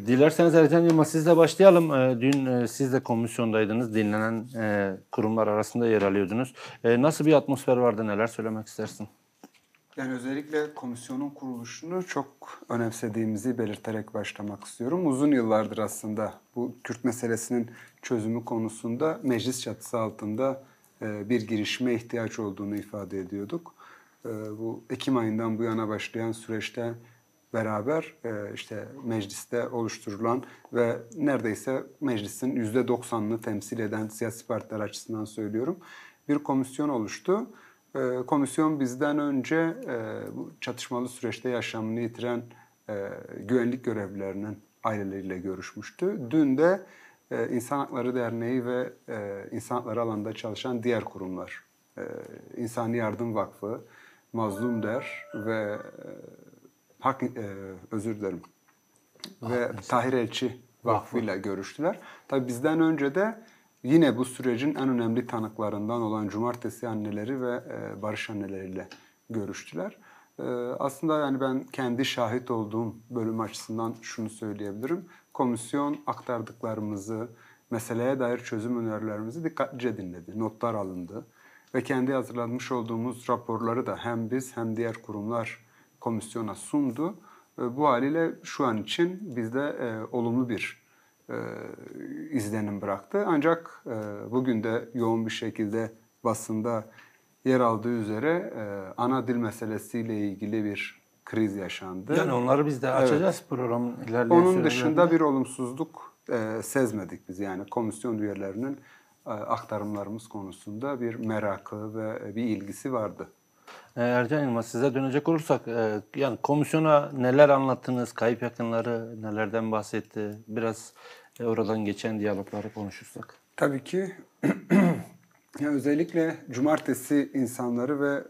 Dilerseniz Ercan Yılmaz sizle başlayalım. Dün siz de komisyondaydınız. Dinlenen kurumlar arasında yer alıyordunuz. Nasıl bir atmosfer vardı? Neler söylemek istersin? Yani özellikle komisyonun kuruluşunu çok önemsediğimizi belirterek başlamak istiyorum. Uzun yıllardır aslında bu Kürt meselesinin çözümü konusunda meclis çatısı altında bir girişime ihtiyaç olduğunu ifade ediyorduk. Bu Ekim ayından bu yana başlayan süreçte beraber işte mecliste oluşturulan ve neredeyse meclisin %90'ını temsil eden siyasi partiler açısından söylüyorum bir komisyon oluştu. Komisyon bizden önce bu çatışmalı süreçte yaşamını yitiren güvenlik görevlilerinin aileleriyle görüşmüştü. Dün de İnsan Hakları Derneği ve insan hakları alanında çalışan diğer kurumlar, İnsani Yardım Vakfı, Mazlum Der ve ve Tahir Elçi Vakfı ile görüştüler. Tabii bizden önce de yine bu sürecin en önemli tanıklarından olan Cumartesi anneleri ve Barış anneleriyle görüştüler. Aslında yani ben kendi şahit olduğum bölüm açısından şunu söyleyebilirim. Komisyon aktardıklarımızı, meseleye dair çözüm önerilerimizi dikkatlice dinledi, notlar alındı. Ve kendi hazırlamış olduğumuz raporları da hem biz hem diğer kurumlar komisyona sundu. Bu haliyle şu an için bizde olumlu bir izlenim bıraktı. Ancak bugün de yoğun bir şekilde basında yer aldığı üzere ana dil meselesiyle ilgili bir kriz yaşandı. Yani onları biz de açacağız programın ilerleyen Onun dışında bir olumsuzluk sezmedik biz. Yani komisyon üyelerinin aktarımlarımız konusunda bir merakı ve bir ilgisi vardı. Ercan Yılmaz size dönecek olursak yani komisyona neler anlattınız? Kayıp yakınları nelerden bahsetti? Biraz oradan geçen diyalogları konuşursak. Tabii ki özellikle cumartesi insanları ve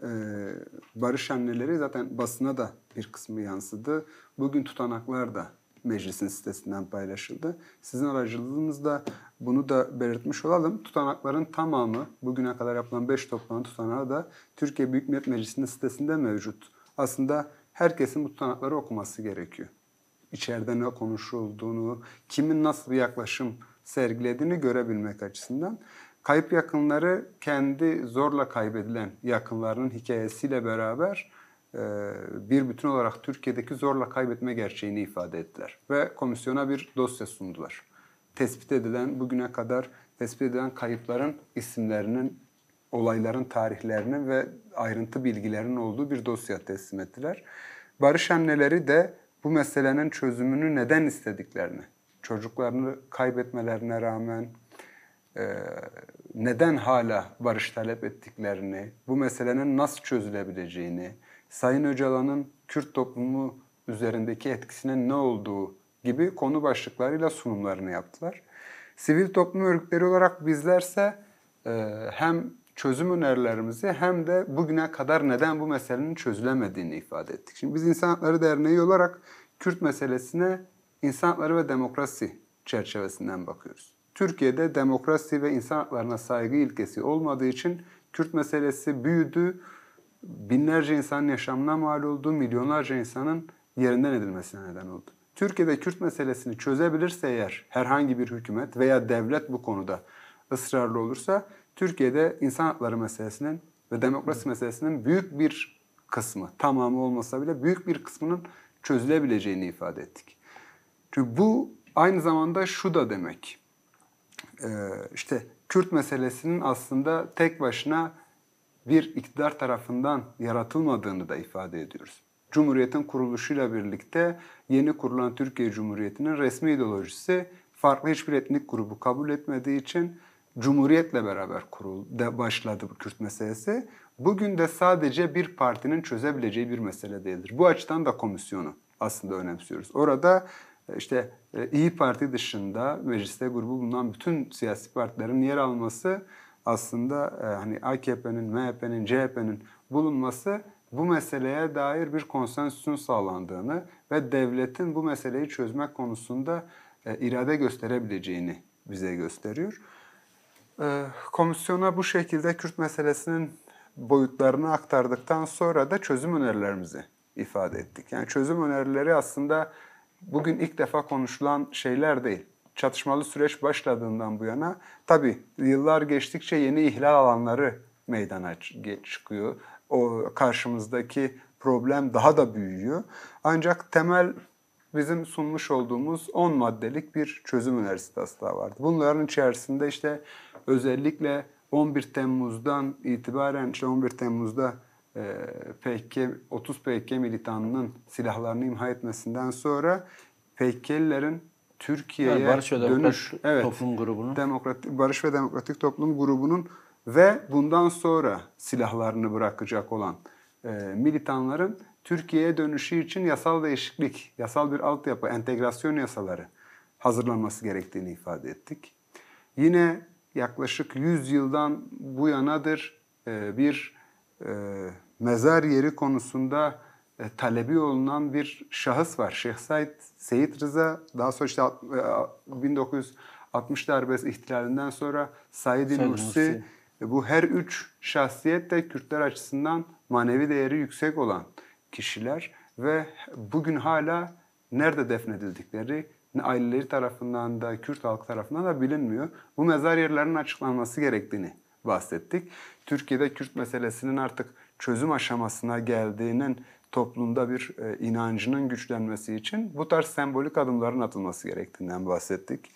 barış anneleri zaten basına da bir kısmı yansıdı. Bugün tutanaklar da meclisin sitesinden paylaşıldı. Sizin aracılığınızla bunu da belirtmiş olalım. Tutanakların tamamı bugüne kadar yapılan 5 toplantı tutanağı da Türkiye Büyük Millet Meclisi'nin sitesinde mevcut. Aslında herkesin bu tutanakları okuması gerekiyor. İçeride ne konuşulduğunu, kimin nasıl bir yaklaşım sergilediğini görebilmek açısından. Kayıp yakınları kendi zorla kaybedilen yakınlarının hikayesiyle beraber bir bütün olarak Türkiye'deki zorla kaybetme gerçeğini ifade ettiler. Ve komisyona bir dosya sundular. Bugüne kadar tespit edilen kayıpların isimlerinin, olayların tarihlerinin ve ayrıntı bilgilerinin olduğu bir dosya teslim ettiler. Barış anneleri de bu meselenin çözümünü neden istediklerini, çocuklarını kaybetmelerine rağmen neden hala barış talep ettiklerini, bu meselenin nasıl çözülebileceğini, Sayın Öcalan'ın Kürt toplumu üzerindeki etkisinin ne olduğu gibi konu başlıklarıyla sunumlarını yaptılar. Sivil toplum örgütleri olarak bizlerse hem çözüm önerilerimizi hem de bugüne kadar neden bu meselenin çözülemediğini ifade ettik. Şimdi biz İnsan Hakları Derneği olarak Kürt meselesine insan hakları ve demokrasi çerçevesinden bakıyoruz. Türkiye'de demokrasi ve insan haklarına saygı ilkesi olmadığı için Kürt meselesi büyüdü, binlerce insanın yaşamına mal oldu, milyonlarca insanın yerinden edilmesine neden oldu. Türkiye'de Kürt meselesini çözebilirse eğer herhangi bir hükümet veya devlet bu konuda ısrarlı olursa Türkiye'de insan hakları meselesinin ve demokrasi meselesinin büyük bir kısmı, tamamı olmasa bile büyük bir kısmının çözülebileceğini ifade ettik. Çünkü bu aynı zamanda şu da demek. İşte Kürt meselesinin aslında tek başına bir iktidar tarafından yaratılmadığını da ifade ediyoruz. Cumhuriyetin kuruluşuyla birlikte yeni kurulan Türkiye Cumhuriyeti'nin resmi ideolojisi farklı hiçbir etnik grubu kabul etmediği için Cumhuriyetle beraber başladı bu Kürt meselesi. Bugün de sadece bir partinin çözebileceği bir mesele değildir. Bu açıdan da komisyonu aslında önemsiyoruz. Orada işte İYİ Parti dışında mecliste grubu bulunan bütün siyasi partilerin yer alması aslında hani AKP'nin, MHP'nin, CHP'nin bulunması bu meseleye dair bir konsensüsün sağlandığını ve devletin bu meseleyi çözmek konusunda irade gösterebileceğini bize gösteriyor. Komisyona bu şekilde Kürt meselesinin boyutlarını aktardıktan sonra da çözüm önerilerimizi ifade ettik. Yani çözüm önerileri aslında bugün ilk defa konuşulan şeyler değil. Çatışmalı süreç başladığından bu yana tabii yıllar geçtikçe yeni ihlal alanları meydana çıkıyor. O karşımızdaki problem daha da büyüyor. Ancak temel bizim sunmuş olduğumuz 10 maddelik bir çözüm önerisi taslağı vardı. Bunların içerisinde işte özellikle 11 Temmuz'dan itibaren işte 11 Temmuz'da PKK, 30 PKK militanının silahlarını imha etmesinden sonra PKK'lilerin Türkiye'ye Barış ve dönüş, Demokrat Toplum Grubu'nun Barış ve Demokratik Toplum Grubu'nun ve bundan sonra silahlarını bırakacak olan militanların Türkiye'ye dönüşü için yasal değişiklik, yasal bir altyapı, entegrasyon yasaları hazırlanması gerektiğini ifade ettik. Yine yaklaşık 100 yıldan bu yanadır bir mezar yeri konusunda talebi olunan bir şahıs var. Şeyh Seyit Rıza, daha sonra işte 1960 darbesi ihtilalinden sonra Said Nursi. Bu her üç şahsiyet de Kürtler açısından manevi değeri yüksek olan kişiler ve bugün hala nerede defnedildikleri ne aileleri tarafından da Kürt halkı tarafından da bilinmiyor. Bu mezar yerlerinin açıklanması gerektiğini bahsettik. Türkiye'de Kürt meselesinin artık çözüm aşamasına geldiğinin toplumda bir inancının güçlenmesi için bu tarz sembolik adımların atılması gerektiğinden bahsettik.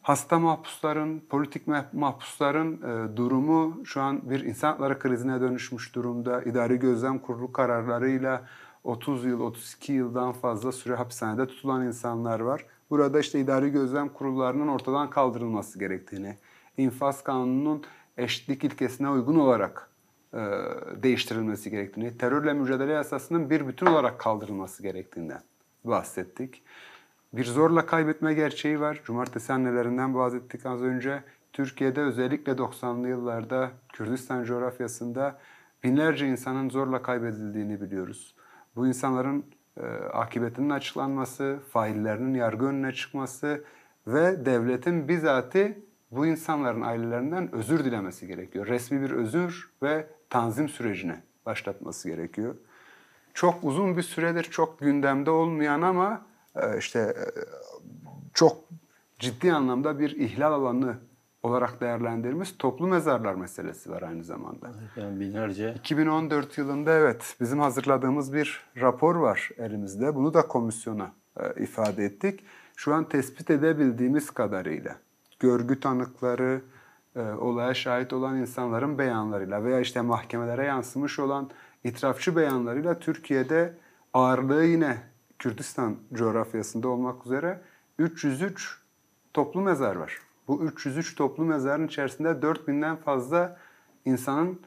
Hasta mahpusların, politik mahpusların durumu şu an bir insan hakları krizine dönüşmüş durumda. İdari Gözlem Kurulu kararlarıyla 30 yıl, 32 yıldan fazla süre hapishanede tutulan insanlar var. Burada işte idari gözlem kurullarının ortadan kaldırılması gerektiğini, infaz kanununun eşitlik ilkesine uygun olarak değiştirilmesi gerektiğini, terörle mücadele yasasının bir bütün olarak kaldırılması gerektiğinden bahsettik. Bir zorla kaybetme gerçeği var. Cumartesi annelerinden bahsettik az önce. Türkiye'de özellikle 90'lı yıllarda Kürdistan coğrafyasında binlerce insanın zorla kaybedildiğini biliyoruz. Bu insanların akıbetinin açıklanması, faillerinin yargı önüne çıkması ve devletin bizatihi bu insanların ailelerinden özür dilemesi gerekiyor. Resmi bir özür ve tanzim sürecini başlatması gerekiyor. Çok uzun bir süredir çok gündemde olmayan ama çok ciddi anlamda bir ihlal alanı olarak değerlendirilmiş toplu mezarlar meselesi var aynı zamanda. yani binlerce. 2014 yılında evet bizim hazırladığımız bir rapor var elimizde. Bunu da komisyona ifade ettik. Şu an tespit edebildiğimiz kadarıyla görgü tanıkları, olaya şahit olan insanların beyanlarıyla veya işte mahkemelere yansımış olan itirafçı beyanlarıyla Türkiye'de ağırlığı yine Kürdistan coğrafyasında olmak üzere 303 toplu mezar var. Bu 303 toplu mezarın içerisinde 4000'den fazla insanın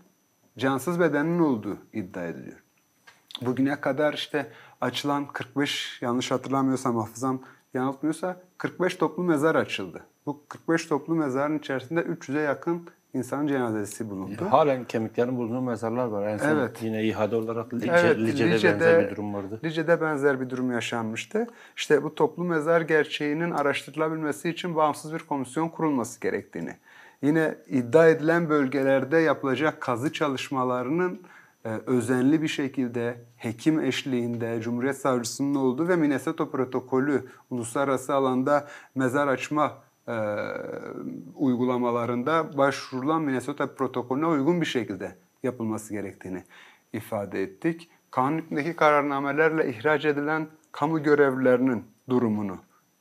cansız bedeninin olduğu iddia ediliyor. Bugüne kadar işte açılan 45, yanlış hatırlamıyorsam hafızam yanıltmıyorsa 45 toplu mezar açıldı. Bu 45 toplu mezarın içerisinde 300'e yakın insanın cenazesi bulundu. Halen kemiklerin bulunduğu mezarlar var. En son Evet. yine ihade olarak Evet, Lice'de benzer bir durum vardı. Lice'de benzer bir durum yaşanmıştı. İşte bu toplu mezar gerçeğinin araştırılabilmesi için bağımsız bir komisyon kurulması gerektiğini, yine iddia edilen bölgelerde yapılacak kazı çalışmalarının özenli bir şekilde hekim eşliğinde Cumhuriyet Savcısının olduğu ve Minnesota protokolü uluslararası alanda mezar açma uygulamalarında başvurulan Minnesota protokolüne uygun bir şekilde yapılması gerektiğini ifade ettik. Kanun hükmündeki kararnamelerle ihraç edilen kamu görevlilerinin durumunu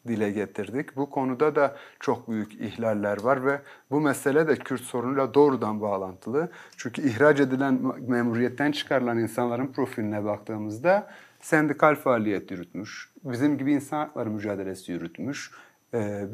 dile getirdik. Bu konuda da çok büyük ihlaller var ve bu mesele de Kürt sorunuyla doğrudan bağlantılı. Çünkü ihraç edilen, memuriyetten çıkarılan insanların profiline baktığımızda sendikal faaliyet yürütmüş, bizim gibi insan hakları mücadelesi yürütmüş,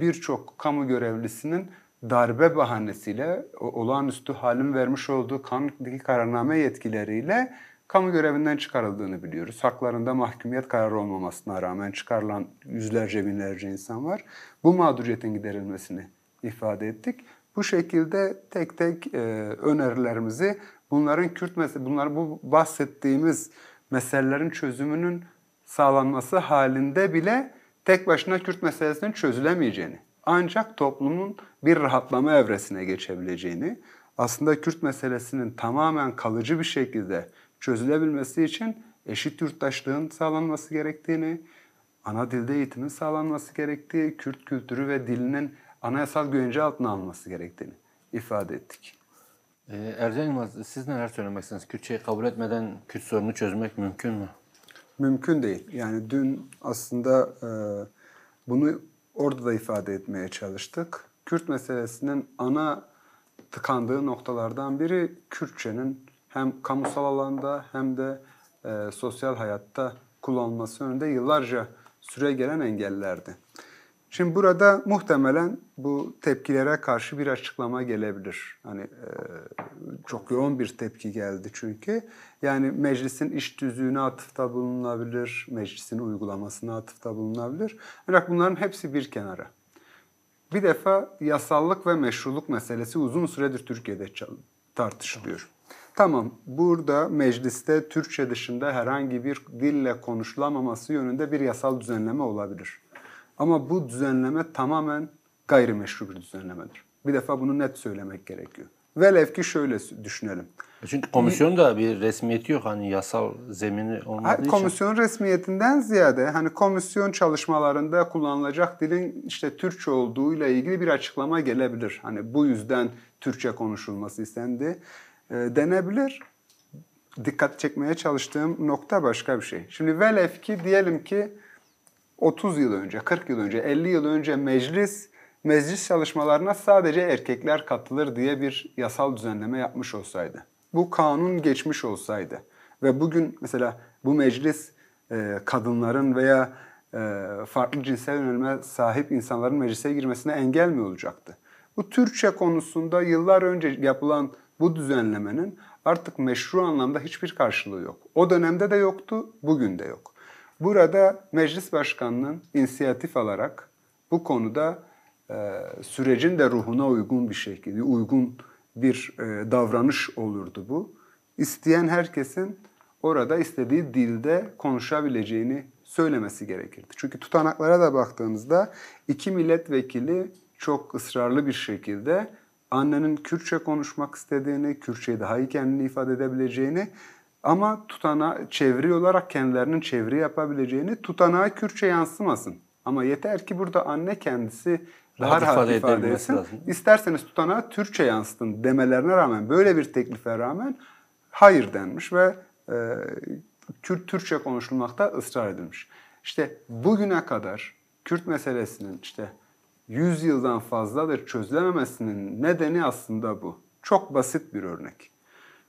birçok kamu görevlisinin darbe bahanesiyle olağanüstü halin vermiş olduğu kanundaki kararname yetkileriyle kamu görevinden çıkarıldığını biliyoruz. Haklarında mahkumiyet kararı olmamasına rağmen çıkarılan yüzlerce binlerce insan var. Bu mağduriyetin giderilmesini ifade ettik. Bu şekilde tek tek önerilerimizi bu bahsettiğimiz meselelerin çözümünün sağlanması halinde bile tek başına Kürt meselesinin çözülemeyeceğini, ancak toplumun bir rahatlama evresine geçebileceğini, aslında Kürt meselesinin tamamen kalıcı bir şekilde çözülebilmesi için eşit yurttaşlığın sağlanması gerektiğini, ana dilde eğitimin sağlanması gerektiği, Kürt kültürü ve dilinin anayasal güvence altına alınması gerektiğini ifade ettik. Ercan Yılmaz, siz neler söylemek istersiniz? Kürtçeyi kabul etmeden Kürt sorunu çözmek mümkün mü? Mümkün değil. Yani dün aslında bunu orada da ifade etmeye çalıştık. Kürt meselesinin ana tıkandığı noktalardan biri Kürtçenin hem kamusal alanda hem de sosyal hayatta kullanılması önünde yıllarca süre gelen engellerdi. Şimdi burada muhtemelen bu tepkilere karşı bir açıklama gelebilir. Hani çok yoğun bir tepki geldi çünkü. Yani meclisin iş tüzüğüne atıfta bulunabilir, meclisin uygulamasına atıfta bulunabilir. Ancak bunların hepsi bir kenara. Bir defa yasallık ve meşruluk meselesi uzun süredir Türkiye'de tartışılıyor. Tamam, burada mecliste Türkçe dışında herhangi bir dille konuşulamaması yönünde bir yasal düzenleme olabilir. Ama bu düzenleme tamamen gayrimeşru bir düzenlemedir. Bir defa bunu net söylemek gerekiyor. Velev ki şöyle düşünelim. Çünkü komisyonun da bir resmiyeti yok. Hani yasal zemini olmadığı için. Komisyon resmiyetinden ziyade hani komisyon çalışmalarında kullanılacak dilin işte Türkçe olduğuyla ilgili bir açıklama gelebilir. Hani bu yüzden Türkçe konuşulması istendi denebilir. Dikkat çekmeye çalıştığım nokta başka bir şey. Şimdi velev ki diyelim ki 30 yıl önce, 40 yıl önce, 50 yıl önce meclis çalışmalarına sadece erkekler katılır diye bir yasal düzenleme yapmış olsaydı. Bu kanun geçmiş olsaydı ve bugün mesela bu meclis kadınların veya farklı cinsel yönelime sahip insanların meclise girmesine engel mi olacaktı? Bu Türkçe konusunda yıllar önce yapılan bu düzenlemenin artık meşru anlamda hiçbir karşılığı yok. O dönemde de yoktu, bugün de yok. Burada Meclis Başkanı'nın inisiyatif alarak bu konuda sürecin de ruhuna uygun bir şekilde, uygun bir davranış olurdu bu. İsteyen herkesin orada istediği dilde konuşabileceğini söylemesi gerekirdi. Çünkü tutanaklara da baktığımızda iki milletvekili çok ısrarlı bir şekilde annenin Kürtçe konuşmak istediğini, Kürtçeyi daha iyi kendini ifade edebileceğini ama çeviri olarak kendilerinin çeviri yapabileceğini, tutanağa Kürtçe yansımasın. Ama yeter ki burada anne kendisi daha rahat ifade etsin. İsterseniz tutanağa Türkçe yansıtın demelerine rağmen, böyle bir teklife rağmen hayır denmiş ve Türkçe konuşulmakta ısrar edilmiş. İşte bugüne kadar Kürt meselesinin 100 yıldan fazladır çözülememesinin nedeni aslında bu. Çok basit bir örnek.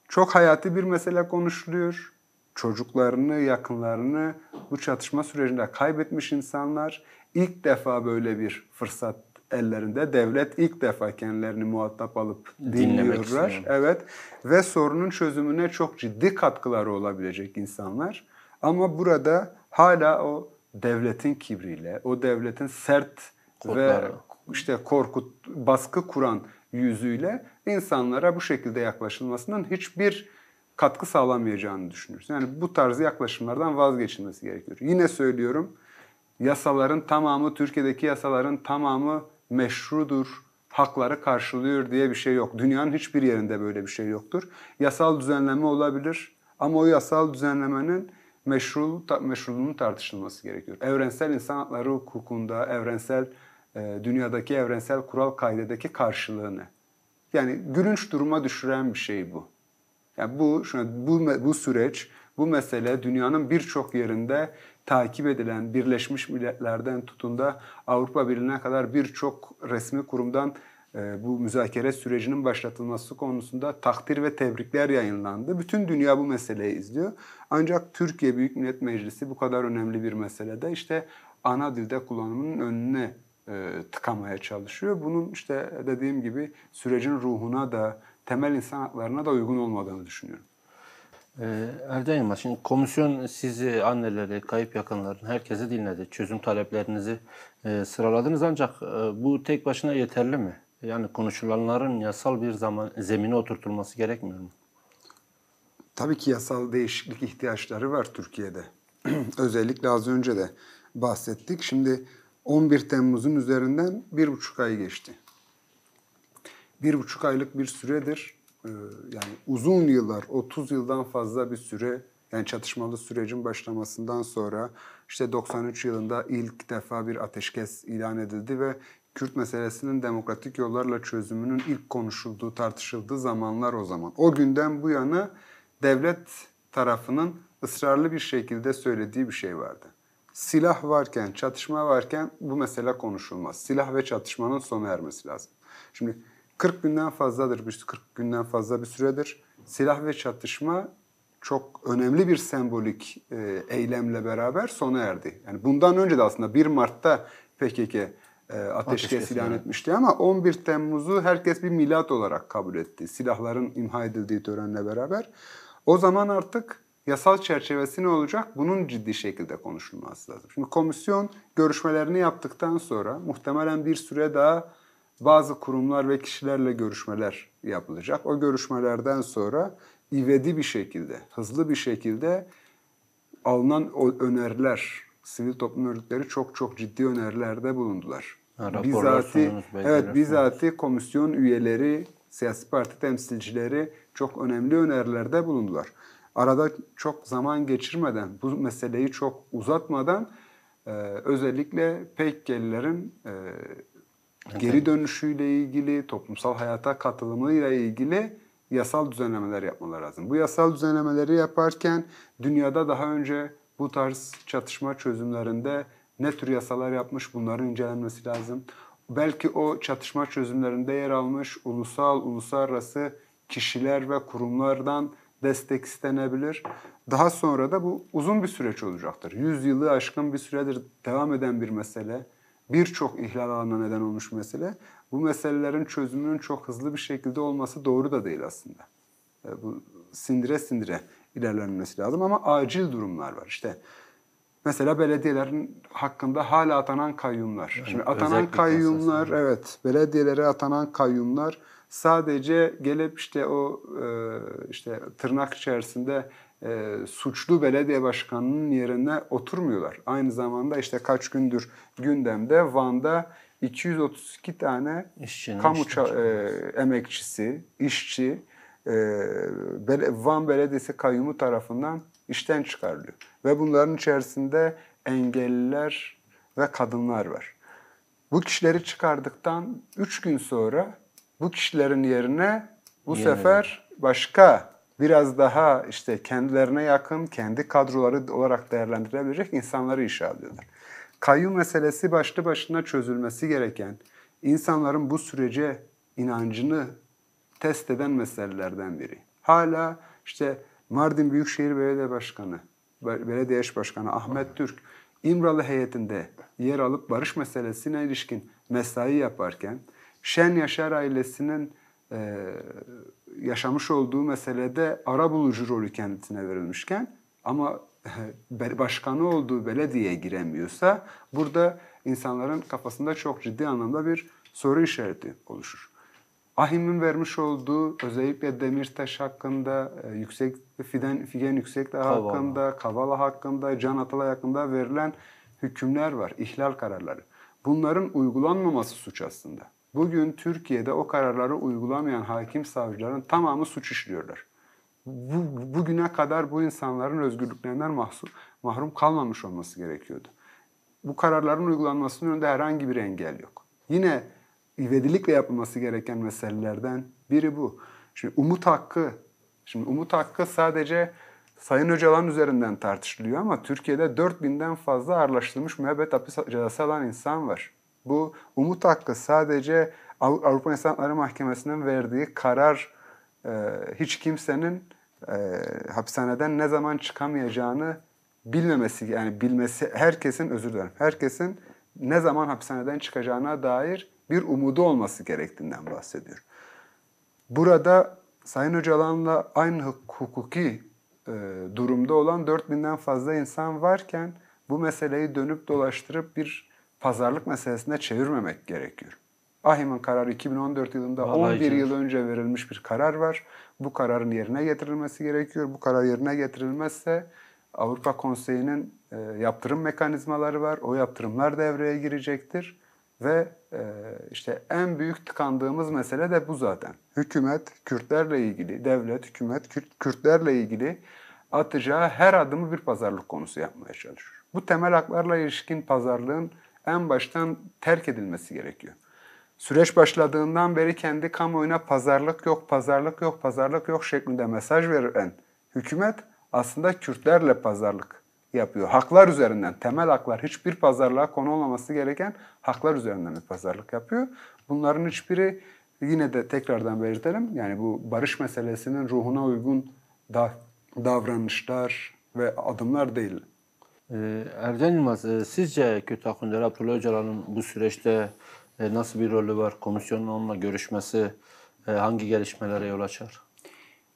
Çok hayati bir mesele konuşuluyor. Çocuklarını, yakınlarını bu çatışma sürecinde kaybetmiş insanlar. İlk defa böyle bir fırsat ellerinde. Devlet ilk defa kendilerini muhatap alıp dinliyorlar. Evet. Ve sorunun çözümüne çok ciddi katkıları olabilecek insanlar. Ama burada hala o devletin kibriyle, o devletin sert ve baskı kuran yüzüyle insanlara bu şekilde yaklaşılmasının hiçbir katkı sağlamayacağını düşünüyoruz. Yani bu tarz yaklaşımlardan vazgeçilmesi gerekiyor. Yine söylüyorum, yasaların tamamı, Türkiye'deki yasaların tamamı meşrudur, hakları karşılıyor diye bir şey yok. Dünyanın hiçbir yerinde böyle bir şey yoktur. Yasal düzenleme olabilir ama o yasal düzenlemenin meşruluğunun tartışılması gerekiyor. Evrensel insan hakları hukukunda, dünyadaki evrensel kural kaidedeki karşılığını. Yani gülünç duruma düşüren bir şey bu. Yani bu süreç, bu mesele dünyanın birçok yerinde takip edilen, Birleşmiş Milletler'den tutun da Avrupa Birliği'ne kadar birçok resmi kurumdan bu müzakere sürecinin başlatılması konusunda takdir ve tebrikler yayınlandı. Bütün dünya bu meseleyi izliyor. Ancak Türkiye Büyük Millet Meclisi bu kadar önemli bir meselede ana dilde kullanımının önüne tıkamaya çalışıyor. Bunun dediğim gibi sürecin ruhuna da temel insan haklarına da uygun olmadığını düşünüyorum. Ercan Yılmaz, şimdi komisyon sizi, anneleri, kayıp yakınların herkesi dinledi. Çözüm taleplerinizi sıraladınız ancak bu tek başına yeterli mi? Yani konuşulanların yasal bir zemine oturtulması gerekmiyor mu? Tabii ki yasal değişiklik ihtiyaçları var Türkiye'de. Özellikle az önce de bahsettik. Şimdi 11 Temmuz'un üzerinden 1,5 ay geçti. 1,5 aylık bir süredir, yani uzun yıllar, 30 yıldan fazla bir süre, Yani çatışmalı sürecin başlamasından sonra işte 93 yılında ilk defa bir ateşkes ilan edildi ve Kürt meselesinin demokratik yollarla çözümünün ilk konuşulduğu, tartışıldığı zamanlar o zaman. O günden bu yana devlet tarafının ısrarlı bir şekilde söylediği bir şey vardı. Silah varken, çatışma varken bu mesele konuşulmaz. Silah ve çatışmanın sona ermesi lazım. Şimdi 40 günden fazladır, 40 günden fazla bir süredir silah ve çatışma çok önemli bir sembolik eylemle beraber sona erdi. Yani bundan önce de aslında 1 Mart'ta PKK ateşkes ilan etmişti ama 11 Temmuz'u herkes bir milat olarak kabul etti. Silahların imha edildiği törenle beraber. O zaman artık yasal çerçevesi ne olacak? Bunun ciddi şekilde konuşulması lazım. Şimdi komisyon görüşmelerini yaptıktan sonra muhtemelen bir süre daha bazı kurumlar ve kişilerle görüşmeler yapılacak. O görüşmelerden sonra ivedi bir şekilde, hızlı bir şekilde alınan o öneriler, sivil toplum örgütleri çok ciddi önerilerde bulundular. Bizatihi komisyon üyeleri, siyasi parti temsilcileri çok önemli önerilerde bulundular. Arada çok zaman geçirmeden, bu meseleyi çok uzatmadan özellikle PKK'lilerin geri dönüşüyle ilgili, toplumsal hayata katılımıyla ilgili yasal düzenlemeler yapmaları lazım. Bu yasal düzenlemeleri yaparken dünyada daha önce bu tarz çatışma çözümlerinde ne tür yasalar yapmış bunların incelenmesi lazım. Belki o çatışma çözümlerinde yer almış uluslararası kişiler ve kurumlardan destek istenebilir. Daha sonra da bu uzun bir süreç olacaktır. 100 yılı aşkın bir süredir devam eden bir mesele. Birçok ihlal alanına neden olmuş mesele. Bu meselelerin çözümünün çok hızlı bir şekilde olması doğru da değil aslında. Bu sindire sindire ilerlenmesi lazım ama acil durumlar var. İşte mesela belediyelerin hakkında hala atanan kayyumlar. Yani şimdi atanan kayyumlar, evet, belediyelere atanan kayyumlar sadece gelip işte o işte tırnak içerisinde suçlu belediye başkanının yerine oturmuyorlar. Aynı zamanda işte kaç gündür gündemde Van'da 232 tane kamu emekçisi, işçi Van Belediyesi kayyumu tarafından işten çıkarılıyor. Ve bunların içerisinde engelliler ve kadınlar var. Bu kişileri çıkardıktan 3 gün sonra bu kişilerin yerine bu sefer başka biraz daha işte kendilerine yakın, kendi kadroları olarak değerlendirebilecek insanları işe alıyorlar. Kayyum meselesi başlı başına çözülmesi gereken, insanların bu sürece inancını test eden meselelerden biri. Hala işte Mardin Büyükşehir Belediye Başkanı, Belediye Eş Başkanı Ahmet Türk, İmralı heyetinde yer alıp barış meselesine ilişkin mesai yaparken, Şen Yaşar ailesinin yaşamış olduğu meselede arabulucu rolü kendisine verilmişken ama başkanı olduğu belediyeye giremiyorsa burada insanların kafasında çok ciddi anlamda bir soru işareti oluşur. AİHM'in vermiş olduğu özellikle Demirtaş hakkında, Figen Yüksekdağ hakkında, Kavala hakkında, Can Atalay hakkında verilen hükümler var, ihlal kararları. Bunların uygulanmaması suç aslında. Bugün Türkiye'de o kararları uygulamayan hakim savcıların tamamı suç işliyorlar. Bugüne kadar bu insanların özgürlüklerinden mahrum kalmamış olması gerekiyordu. Bu kararların uygulanmasının önünde herhangi bir engel yok. Yine ivedilikle yapılması gereken meselelerden biri bu. Şimdi umut hakkı sadece Sayın Öcalan üzerinden tartışılıyor ama Türkiye'de 4000'den fazla ağırlaştırılmış müebbet hapis cezası alan insan var. Bu umut hakkı sadece Avrupa İnsan Hakları Mahkemesi'nin verdiği karar hiç kimsenin hapishaneden ne zaman çıkamayacağını herkesin ne zaman hapishaneden çıkacağına dair bir umudu olması gerektiğinden bahsediyor. Burada Sayın Öcalan'la aynı hukuki durumda olan 4000'den fazla insan varken bu meseleyi dönüp dolaştırıp bir pazarlık meselesine çevirmemek gerekiyor. AİHM'in kararı 2014 yılında 11 yıl önce verilmiş bir karar var. Bu kararın yerine getirilmesi gerekiyor. Bu karar yerine getirilmezse Avrupa Konseyi'nin yaptırım mekanizmaları var. O yaptırımlar devreye girecektir. Ve işte en büyük tıkandığımız mesele de bu zaten. Hükümet, Kürtlerle ilgili, devlet, hükümet, Kürtlerle ilgili atacağı her adımı bir pazarlık konusu yapmaya çalışıyor. Bu temel haklarla ilişkin pazarlığın en baştan terk edilmesi gerekiyor. Süreç başladığından beri kendi kamuoyuna pazarlık yok, pazarlık yok, pazarlık yok şeklinde mesaj veren hükümet aslında Kürtlerle pazarlık yapıyor. Haklar üzerinden, temel haklar, hiçbir pazarlığa konu olmaması gereken haklar üzerinden bir pazarlık yapıyor. Bunların hiçbiri, yine de tekrardan belirtelim, yani bu barış meselesinin ruhuna uygun davranışlar ve adımlar değil. Ercan Yılmaz, sizce Kürt Akünder Abdullah Öcalan'ın bu süreçte nasıl bir rolü var? Komisyonun onunla görüşmesi hangi gelişmelere yol açar?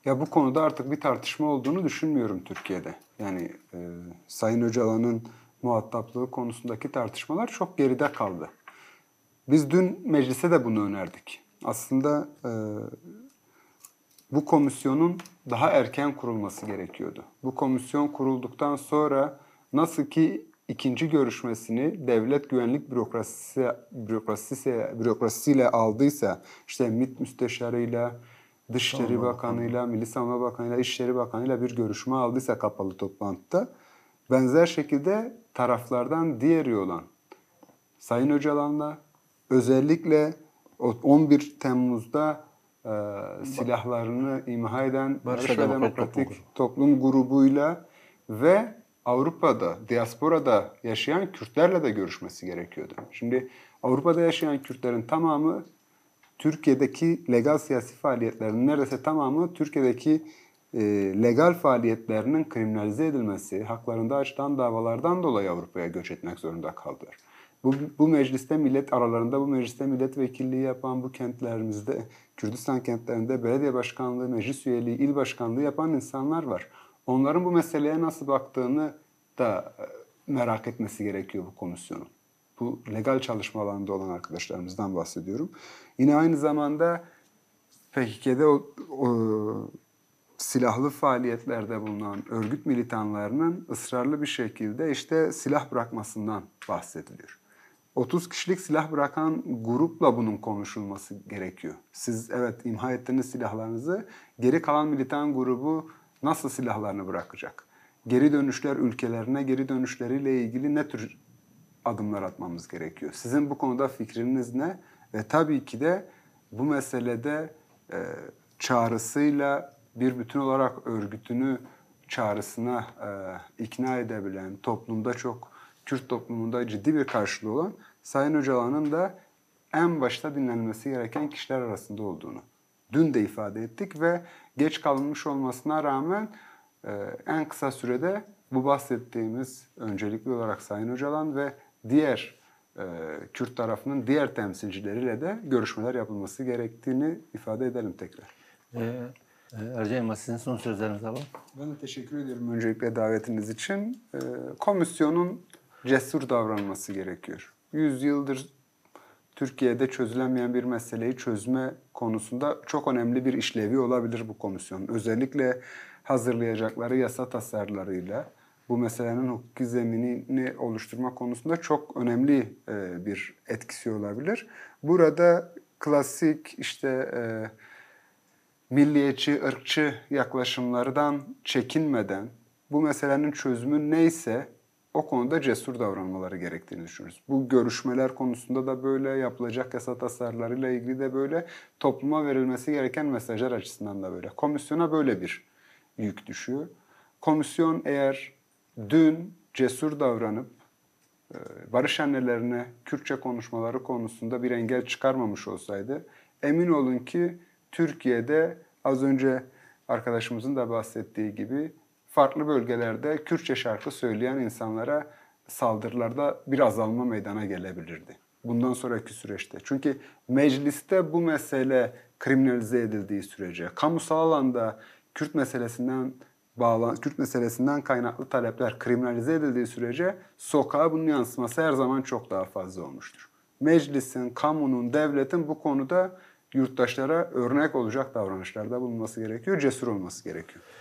Ya bu konuda artık bir tartışma olduğunu düşünmüyorum Türkiye'de. Yani Sayın Öcalan'ın muhataplığı konusundaki tartışmalar çok geride kaldı. Biz dün meclise de bunu önerdik. Aslında bu komisyonun daha erken kurulması gerekiyordu. Bu komisyon kurulduktan sonra nasıl ki ikinci görüşmesini devlet güvenlik bürokrasisiyle aldıysa, işte MİT müsteşarıyla, Dışişleri Bakanı'yla, Milli Savunma Bakanı'yla, İçişleri Bakanı'yla bir görüşme aldıysa kapalı toplantıda, benzer şekilde taraflardan diğeri olan Sayın Öcalan'la özellikle 11 Temmuz'da silahlarını imha eden Barış ve Demokratik Toplum grubuyla ve Avrupa'da, diasporada yaşayan Kürtlerle de görüşmesi gerekiyordu. Şimdi Avrupa'da yaşayan Kürtlerin tamamı Türkiye'deki legal siyasi faaliyetlerinin neredeyse tamamı Türkiye'deki legal faaliyetlerinin kriminalize edilmesi, haklarında açılan davalardan dolayı Avrupa'ya göç etmek zorunda kaldılar. Bu mecliste aralarında bu mecliste milletvekilliği yapan, bu kentlerimizde, Kürdistan kentlerinde belediye başkanlığı, meclis üyeliği, il başkanlığı yapan insanlar var. Onların bu meseleye nasıl baktığını da merak etmesi gerekiyor bu komisyonun. Bu legal çalışma alanında olan arkadaşlarımızdan bahsediyorum. Yine aynı zamanda PKK'de o silahlı faaliyetlerde bulunan örgüt militanlarının ısrarlı bir şekilde işte silah bırakmasından bahsediliyor. 30 kişilik silah bırakan grupla bunun konuşulması gerekiyor. Siz evet imha ettiniz silahlarınızı, geri kalan militan grubu nasıl silahlarını bırakacak? Geri dönüşler ülkelerine, geri dönüşleriyle ilgili ne tür adımlar atmamız gerekiyor? Sizin bu konuda fikriniz ne? Ve tabii ki de bu meselede çağrısıyla bir bütün olarak örgütünü çağrısına ikna edebilen, toplumda Kürt toplumunda ciddi bir karşılığı olan Sayın Öcalan'ın da en başta dinlenmesi gereken kişiler arasında olduğunu dün de ifade ettik ve geç kalınmış olmasına rağmen en kısa sürede bu bahsettiğimiz öncelikli olarak Sayın Öcalan ve diğer Kürt tarafının diğer temsilcileriyle de görüşmeler yapılması gerektiğini ifade edelim tekrar. Ercan Yılmaz, sizin son sözlerinizi alalım. Ben de teşekkür ediyorum öncelikle davetiniz için. Komisyonun cesur davranması gerekiyor. 100 yıldır Türkiye'de çözülemeyen bir meseleyi çözme konusunda çok önemli bir işlevi olabilir bu komisyonun. Özellikle hazırlayacakları yasa tasarılarıyla bu meselenin hukuki zeminini oluşturma konusunda çok önemli bir etkisi olabilir. Burada klasik milliyetçi, ırkçı yaklaşımlardan çekinmeden bu meselenin çözümü neyse o konuda cesur davranmaları gerektiğini düşünürüz. Bu görüşmeler konusunda da böyle, yapılacak yasa tasarılarıyla ilgili de böyle, topluma verilmesi gereken mesajlar açısından da böyle. Komisyona böyle bir yük düşüyor. Komisyon eğer dün cesur davranıp barış annelerine Kürtçe konuşmaları konusunda bir engel çıkarmamış olsaydı, emin olun ki Türkiye'de az önce arkadaşımızın da bahsettiği gibi farklı bölgelerde Kürtçe şarkı söyleyen insanlara saldırılarda bir azalma meydana gelebilirdi. Bundan sonraki süreçte. Çünkü mecliste bu mesele kriminalize edildiği sürece, kamusal alanda Kürt meselesinden kaynaklı talepler kriminalize edildiği sürece sokağa bunun yansıması her zaman çok daha fazla olmuştur. Meclisin, kamunun, devletin bu konuda yurttaşlara örnek olacak davranışlarda bulunması gerekiyor, cesur olması gerekiyor.